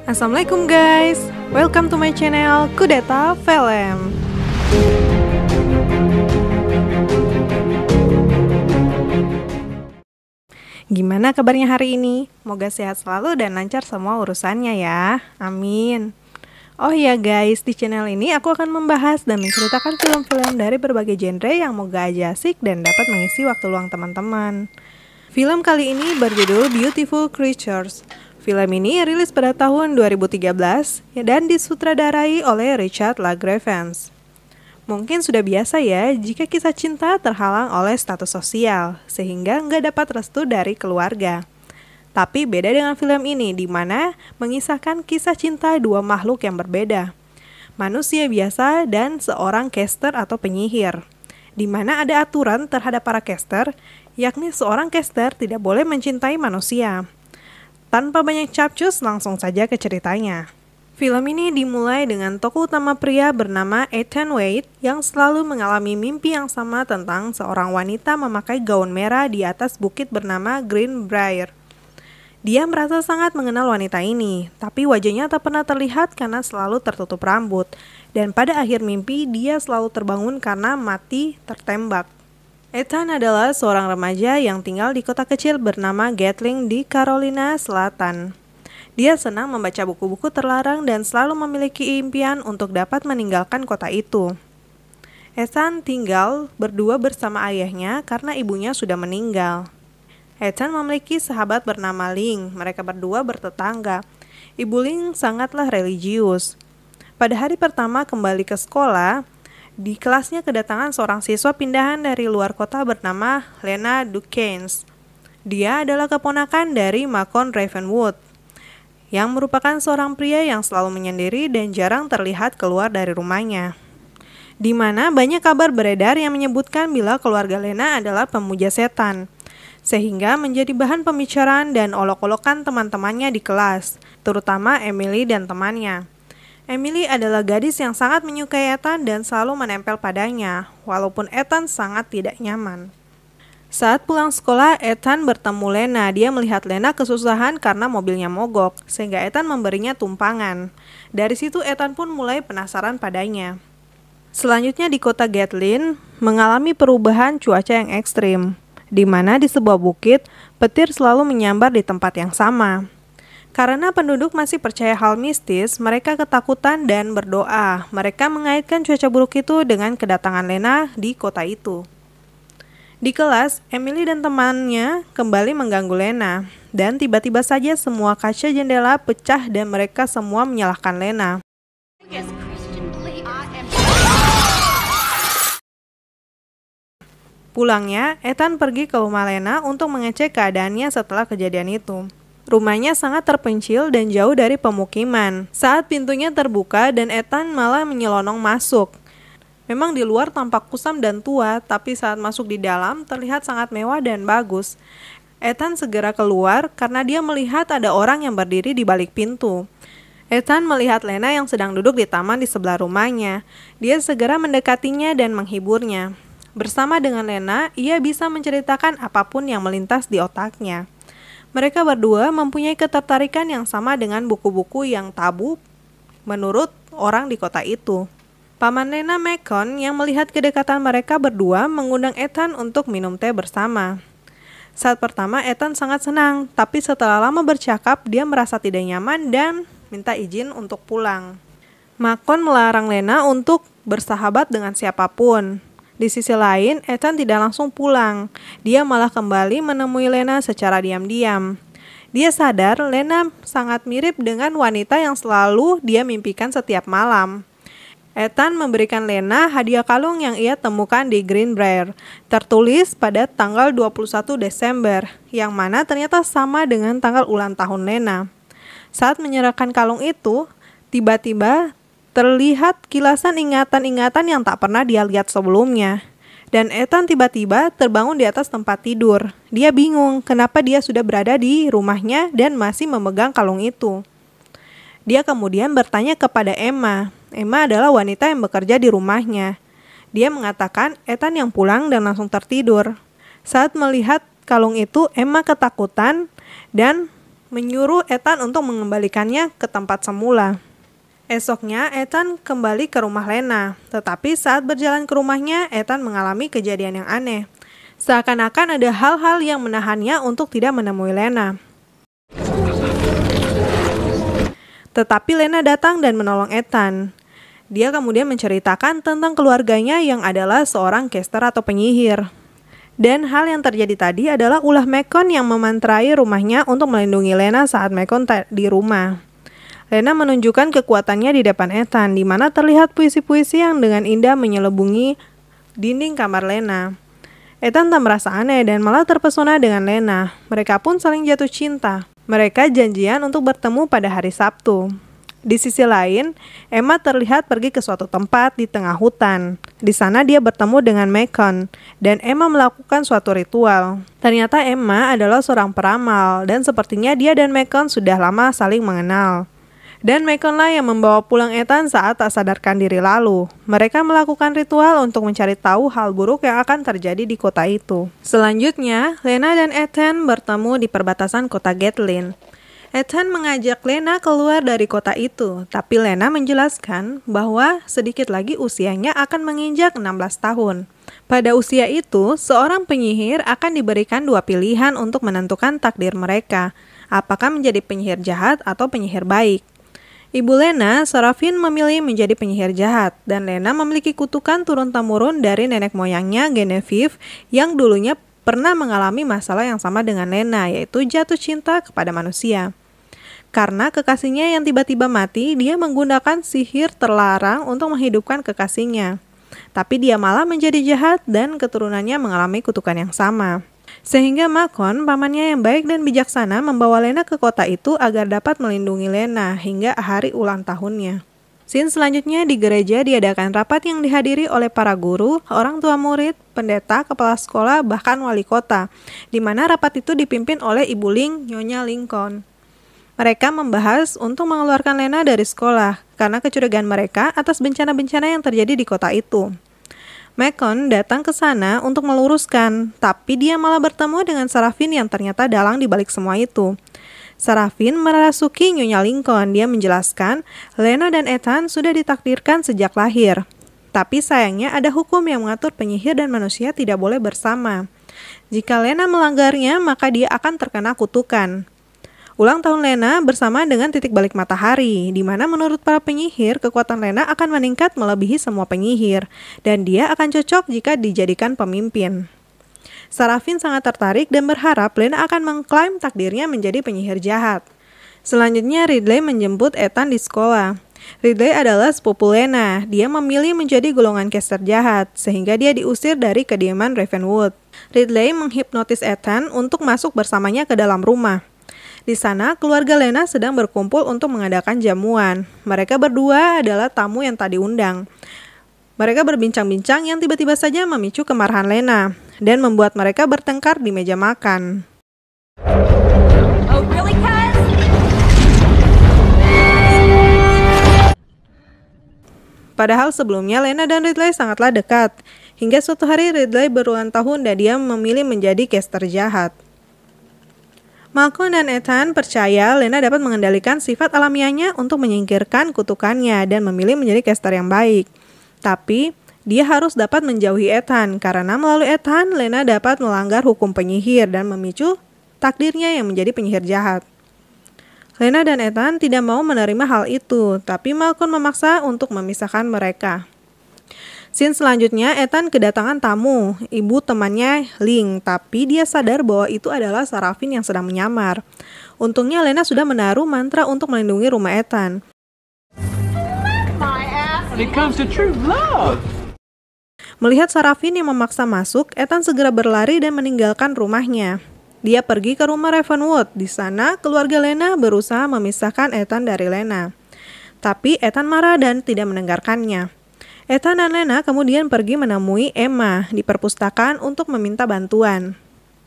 Assalamualaikum guys, welcome to my channel Kudeta Film. Gimana kabarnya hari ini? Semoga sehat selalu dan lancar semua urusannya ya, amin. Oh iya guys, di channel ini aku akan membahas dan menceritakan film-film dari berbagai genre yang moga aja asik dan dapat mengisi waktu luang teman-teman. Film kali ini berjudul Beautiful Creatures. Film ini rilis pada tahun 2013 dan disutradarai oleh Richard LaGrevens. Mungkin sudah biasa ya jika kisah cinta terhalang oleh status sosial, sehingga nggak dapat restu dari keluarga. Tapi beda dengan film ini, di mana mengisahkan kisah cinta dua makhluk yang berbeda. Manusia biasa dan seorang caster atau penyihir. Di mana ada aturan terhadap para caster, yakni seorang caster tidak boleh mencintai manusia. Tanpa banyak capcus, langsung saja ke ceritanya. Film ini dimulai dengan tokoh utama pria bernama Ethan Wade yang selalu mengalami mimpi yang sama tentang seorang wanita memakai gaun merah di atas bukit bernama Greenbrier. Dia merasa sangat mengenal wanita ini, tapi wajahnya tak pernah terlihat karena selalu tertutup rambut. Dan pada akhir mimpi, dia selalu terbangun karena mati tertembak. Ethan adalah seorang remaja yang tinggal di kota kecil bernama Gatling di Carolina Selatan. Dia senang membaca buku-buku terlarang dan selalu memiliki impian untuk dapat meninggalkan kota itu. Ethan tinggal berdua bersama ayahnya karena ibunya sudah meninggal. Ethan memiliki sahabat bernama Ling, mereka berdua bertetangga. Ibu Ling sangatlah religius. Pada hari pertama kembali ke sekolah, di kelasnya kedatangan seorang siswa pindahan dari luar kota bernama Lena Dukens. Dia adalah keponakan dari Macon Ravenwood, yang merupakan seorang pria yang selalu menyendiri dan jarang terlihat keluar dari rumahnya. Di mana banyak kabar beredar yang menyebutkan bila keluarga Lena adalah pemuja setan, sehingga menjadi bahan pembicaraan dan olok-olokan teman-temannya di kelas, terutama Emily dan temannya. Emily adalah gadis yang sangat menyukai Ethan dan selalu menempel padanya, walaupun Ethan sangat tidak nyaman. Saat pulang sekolah, Ethan bertemu Lena. Dia melihat Lena kesusahan karena mobilnya mogok, sehingga Ethan memberinya tumpangan. Dari situ Ethan pun mulai penasaran padanya. Selanjutnya di kota Gatlin, mengalami perubahan cuaca yang ekstrim, di mana di sebuah bukit, petir selalu menyambar di tempat yang sama. Karena penduduk masih percaya hal mistis, mereka ketakutan dan berdoa. Mereka mengaitkan cuaca buruk itu dengan kedatangan Lena di kota itu. Di kelas, Emily dan temannya kembali mengganggu Lena. Dan tiba-tiba saja semua kaca jendela pecah dan mereka semua menyalahkan Lena. Pulangnya, Ethan pergi ke rumah Lena untuk mengecek keadaannya setelah kejadian itu. Rumahnya sangat terpencil dan jauh dari pemukiman. Saat pintunya terbuka dan Ethan malah menyelonong masuk. Memang di luar tampak kusam dan tua, tapi saat masuk di dalam terlihat sangat mewah dan bagus. Ethan segera keluar karena dia melihat ada orang yang berdiri di balik pintu. Ethan melihat Lena yang sedang duduk di taman di sebelah rumahnya. Dia segera mendekatinya dan menghiburnya. Bersama dengan Lena, ia bisa menceritakan apapun yang melintas di otaknya. Mereka berdua mempunyai ketertarikan yang sama dengan buku-buku yang tabu menurut orang di kota itu. Paman Lena, Macon, yang melihat kedekatan mereka berdua mengundang Ethan untuk minum teh bersama. Saat pertama Ethan sangat senang, tapi setelah lama bercakap dia merasa tidak nyaman dan minta izin untuk pulang. Macon melarang Lena untuk bersahabat dengan siapapun. Di sisi lain, Ethan tidak langsung pulang. Dia malah kembali menemui Lena secara diam-diam. Dia sadar Lena sangat mirip dengan wanita yang selalu dia mimpikan setiap malam. Ethan memberikan Lena hadiah kalung yang ia temukan di Greenbrier, tertulis pada tanggal 21 Desember, yang mana ternyata sama dengan tanggal ulang tahun Lena. Saat menyerahkan kalung itu, tiba-tiba terlihat kilasan ingatan-ingatan yang tak pernah dia lihat sebelumnya. Dan Ethan tiba-tiba terbangun di atas tempat tidur. Dia bingung kenapa dia sudah berada di rumahnya dan masih memegang kalung itu. Dia kemudian bertanya kepada Emma. Emma adalah wanita yang bekerja di rumahnya. Dia mengatakan Ethan yang pulang dan langsung tertidur. Saat melihat kalung itu, Emma ketakutan dan menyuruh Ethan untuk mengembalikannya ke tempat semula. Esoknya, Ethan kembali ke rumah Lena, tetapi saat berjalan ke rumahnya, Ethan mengalami kejadian yang aneh. Seakan-akan ada hal-hal yang menahannya untuk tidak menemui Lena. Tetapi Lena datang dan menolong Ethan. Dia kemudian menceritakan tentang keluarganya yang adalah seorang caster atau penyihir. Dan hal yang terjadi tadi adalah ulah Macon yang memantrai rumahnya untuk melindungi Lena saat Macon di rumah. Lena menunjukkan kekuatannya di depan Ethan, di mana terlihat puisi-puisi yang dengan indah menyelubungi dinding kamar Lena. Ethan tak merasa aneh dan malah terpesona dengan Lena. Mereka pun saling jatuh cinta. Mereka janjian untuk bertemu pada hari Sabtu. Di sisi lain, Emma terlihat pergi ke suatu tempat di tengah hutan. Di sana dia bertemu dengan Macon, dan Emma melakukan suatu ritual. Ternyata Emma adalah seorang peramal, dan sepertinya dia dan Macon sudah lama saling mengenal. Dan Maconlah yang membawa pulang Ethan saat tak sadarkan diri lalu. Mereka melakukan ritual untuk mencari tahu hal buruk yang akan terjadi di kota itu. Selanjutnya, Lena dan Ethan bertemu di perbatasan kota Gatlin. Ethan mengajak Lena keluar dari kota itu, tapi Lena menjelaskan bahwa sedikit lagi usianya akan menginjak 16 tahun. Pada usia itu, seorang penyihir akan diberikan dua pilihan untuk menentukan takdir mereka, apakah menjadi penyihir jahat atau penyihir baik. Ibu Lena, Sarafin, memilih menjadi penyihir jahat, dan Lena memiliki kutukan turun-temurun dari nenek moyangnya, Genevieve, yang dulunya pernah mengalami masalah yang sama dengan Lena, yaitu jatuh cinta kepada manusia. Karena kekasihnya yang tiba-tiba mati, dia menggunakan sihir terlarang untuk menghidupkan kekasihnya. Tapi dia malah menjadi jahat dan keturunannya mengalami kutukan yang sama. Sehingga Macon, pamannya yang baik dan bijaksana, membawa Lena ke kota itu agar dapat melindungi Lena hingga hari ulang tahunnya. Scene selanjutnya di gereja diadakan rapat yang dihadiri oleh para guru, orang tua murid, pendeta, kepala sekolah, bahkan wali kota, di mana rapat itu dipimpin oleh Ibu Ling, Nyonya Lincoln. Mereka membahas untuk mengeluarkan Lena dari sekolah karena kecurigaan mereka atas bencana-bencana yang terjadi di kota itu. Macon datang ke sana untuk meluruskan, tapi dia malah bertemu dengan Sarafin yang ternyata dalang di balik semua itu. Sarafin merasuki Nyonya Lincoln. Dia menjelaskan, Lena dan Ethan sudah ditakdirkan sejak lahir. Tapi sayangnya ada hukum yang mengatur penyihir dan manusia tidak boleh bersama. Jika Lena melanggarnya, maka dia akan terkena kutukan. Ulang tahun Lena bersama dengan titik balik matahari, di mana menurut para penyihir, kekuatan Lena akan meningkat melebihi semua penyihir, dan dia akan cocok jika dijadikan pemimpin. Sarafin sangat tertarik dan berharap Lena akan mengklaim takdirnya menjadi penyihir jahat. Selanjutnya, Ridley menjemput Ethan di sekolah. Ridley adalah sepupu Lena. Dia memilih menjadi golongan caster jahat, sehingga dia diusir dari kediaman Ravenwood. Ridley menghipnotis Ethan untuk masuk bersamanya ke dalam rumah. Di sana, keluarga Lena sedang berkumpul untuk mengadakan jamuan. Mereka berdua adalah tamu yang tak diundang. Mereka berbincang-bincang yang tiba-tiba saja memicu kemarahan Lena dan membuat mereka bertengkar di meja makan. Oh, really, Kaz? Padahal sebelumnya Lena dan Ridley sangatlah dekat. Hingga suatu hari Ridley berulang tahun dan dia memilih menjadi caster jahat. Macon dan Ethan percaya Lena dapat mengendalikan sifat alamiahnya untuk menyingkirkan kutukannya dan memilih menjadi caster yang baik. Tapi, dia harus dapat menjauhi Ethan, karena melalui Ethan, Lena dapat melanggar hukum penyihir dan memicu takdirnya yang menjadi penyihir jahat. Lena dan Ethan tidak mau menerima hal itu, tapi Macon memaksa untuk memisahkan mereka. Scene selanjutnya, Ethan kedatangan tamu, ibu temannya Ling, tapi dia sadar bahwa itu adalah Sarafin yang sedang menyamar. Untungnya Lena sudah menaruh mantra untuk melindungi rumah Ethan. When it comes to true love. Melihat Sarafin yang memaksa masuk, Ethan segera berlari dan meninggalkan rumahnya. Dia pergi ke rumah Ravenwood. Di sana, keluarga Lena berusaha memisahkan Ethan dari Lena. Tapi Ethan marah dan tidak mendengarkannya. Ethan dan Lena kemudian pergi menemui Emma di perpustakaan untuk meminta bantuan.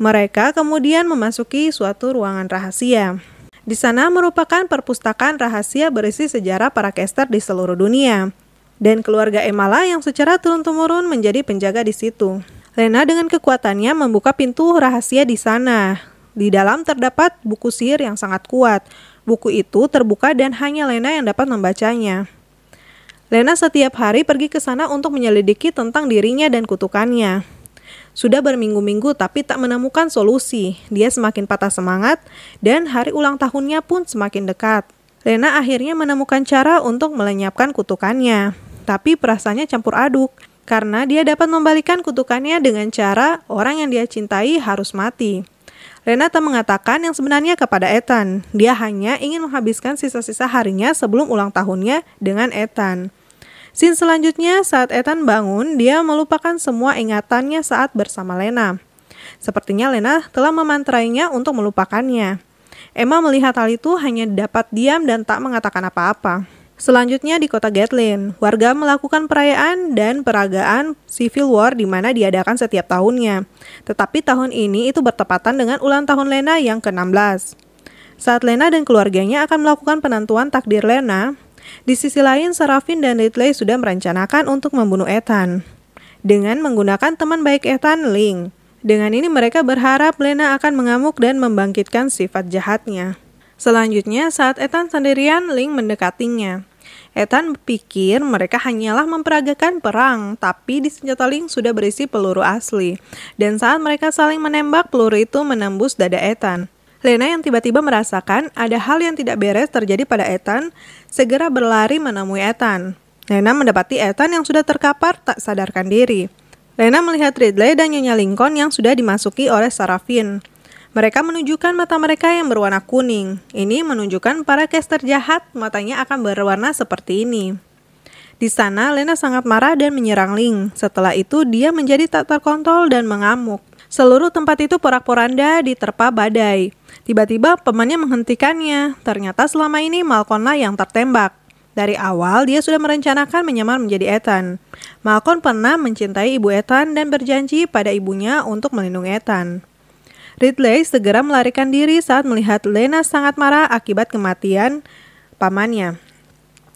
Mereka kemudian memasuki suatu ruangan rahasia. Di sana merupakan perpustakaan rahasia berisi sejarah para caster di seluruh dunia. Dan keluarga Emma lah yang secara turun-temurun menjadi penjaga di situ. Lena dengan kekuatannya membuka pintu rahasia di sana. Di dalam terdapat buku sihir yang sangat kuat. Buku itu terbuka dan hanya Lena yang dapat membacanya. Lena setiap hari pergi ke sana untuk menyelidiki tentang dirinya dan kutukannya. Sudah berminggu-minggu tapi tak menemukan solusi. Dia semakin patah semangat dan hari ulang tahunnya pun semakin dekat. Lena akhirnya menemukan cara untuk melenyapkan kutukannya. Tapi perasaannya campur aduk karena dia dapat membalikan kutukannya dengan cara orang yang dia cintai harus mati. Lena tak mengatakan yang sebenarnya kepada Ethan. Dia hanya ingin menghabiskan sisa-sisa harinya sebelum ulang tahunnya dengan Ethan. Scene selanjutnya, saat Ethan bangun, dia melupakan semua ingatannya saat bersama Lena. Sepertinya Lena telah memantrainya untuk melupakannya. Emma melihat hal itu hanya dapat diam dan tak mengatakan apa-apa. Selanjutnya di kota Gatlin, warga melakukan perayaan dan peragaan Civil War di mana diadakan setiap tahunnya. Tetapi tahun ini itu bertepatan dengan ulang tahun Lena yang ke-16. Saat Lena dan keluarganya akan melakukan penentuan takdir Lena, di sisi lain Serafin dan Ridley sudah merencanakan untuk membunuh Ethan dengan menggunakan teman baik Ethan, Link. Dengan ini mereka berharap Lena akan mengamuk dan membangkitkan sifat jahatnya. Selanjutnya, saat Ethan sendirian, Link mendekatinya. Ethan berpikir mereka hanyalah memperagakan perang, tapi di senjata Link sudah berisi peluru asli. Dan saat mereka saling menembak, peluru itu menembus dada Ethan. Lena yang tiba-tiba merasakan ada hal yang tidak beres terjadi pada Ethan, segera berlari menemui Ethan. Lena mendapati Ethan yang sudah terkapar tak sadarkan diri. Lena melihat Ridley dan Nyonya Lincoln yang sudah dimasuki oleh Serafin. Mereka menunjukkan mata mereka yang berwarna kuning. Ini menunjukkan para caster jahat matanya akan berwarna seperti ini. Di sana, Lena sangat marah dan menyerang Link. Setelah itu, dia menjadi tak terkontrol dan mengamuk. Seluruh tempat itu porak-poranda diterpa badai. Tiba-tiba, temannya menghentikannya. Ternyata selama ini Malcolm lah yang tertembak. Dari awal, dia sudah merencanakan menyamar menjadi Ethan. Malcolm pernah mencintai ibu Ethan dan berjanji pada ibunya untuk melindungi Ethan. Ridley segera melarikan diri saat melihat Lena sangat marah akibat kematian pamannya.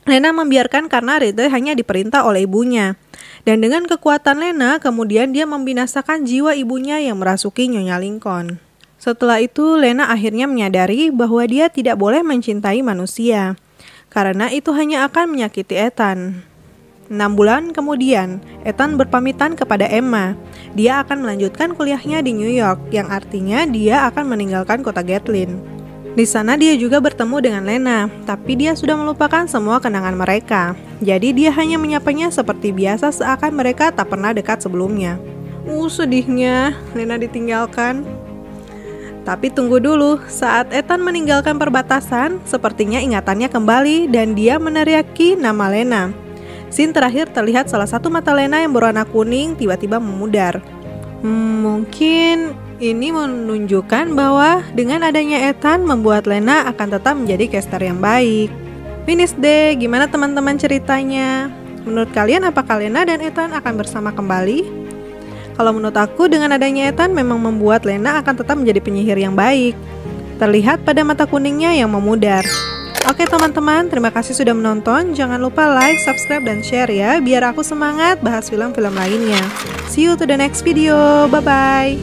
Lena membiarkan karena Ridley hanya diperintah oleh ibunya. Dan dengan kekuatan Lena, kemudian dia membinasakan jiwa ibunya yang merasuki Nyonya Lincoln. Setelah itu, Lena akhirnya menyadari bahwa dia tidak boleh mencintai manusia, karena itu hanya akan menyakiti Ethan. 6 bulan kemudian, Ethan berpamitan kepada Emma. Dia akan melanjutkan kuliahnya di New York, yang artinya dia akan meninggalkan kota Gatlin. Di sana dia juga bertemu dengan Lena, tapi dia sudah melupakan semua kenangan mereka. Jadi dia hanya menyapanya seperti biasa seakan mereka tak pernah dekat sebelumnya. Sedihnya, Lena ditinggalkan. Tapi tunggu dulu, saat Ethan meninggalkan perbatasan, sepertinya ingatannya kembali dan dia meneriaki nama Lena. Scene terakhir terlihat salah satu mata Lena yang berwarna kuning tiba-tiba memudar. Mungkin ini menunjukkan bahwa dengan adanya Ethan membuat Lena akan tetap menjadi caster yang baik. Finish deh, gimana teman-teman ceritanya? Menurut kalian apakah Lena dan Ethan akan bersama kembali? Kalau menurut aku dengan adanya Ethan memang membuat Lena akan tetap menjadi penyihir yang baik. Terlihat pada mata kuningnya yang memudar. Oke teman-teman, terima kasih sudah menonton. Jangan lupa like, subscribe, dan share ya, biar aku semangat bahas film-film lainnya. See you to the next video. Bye-bye.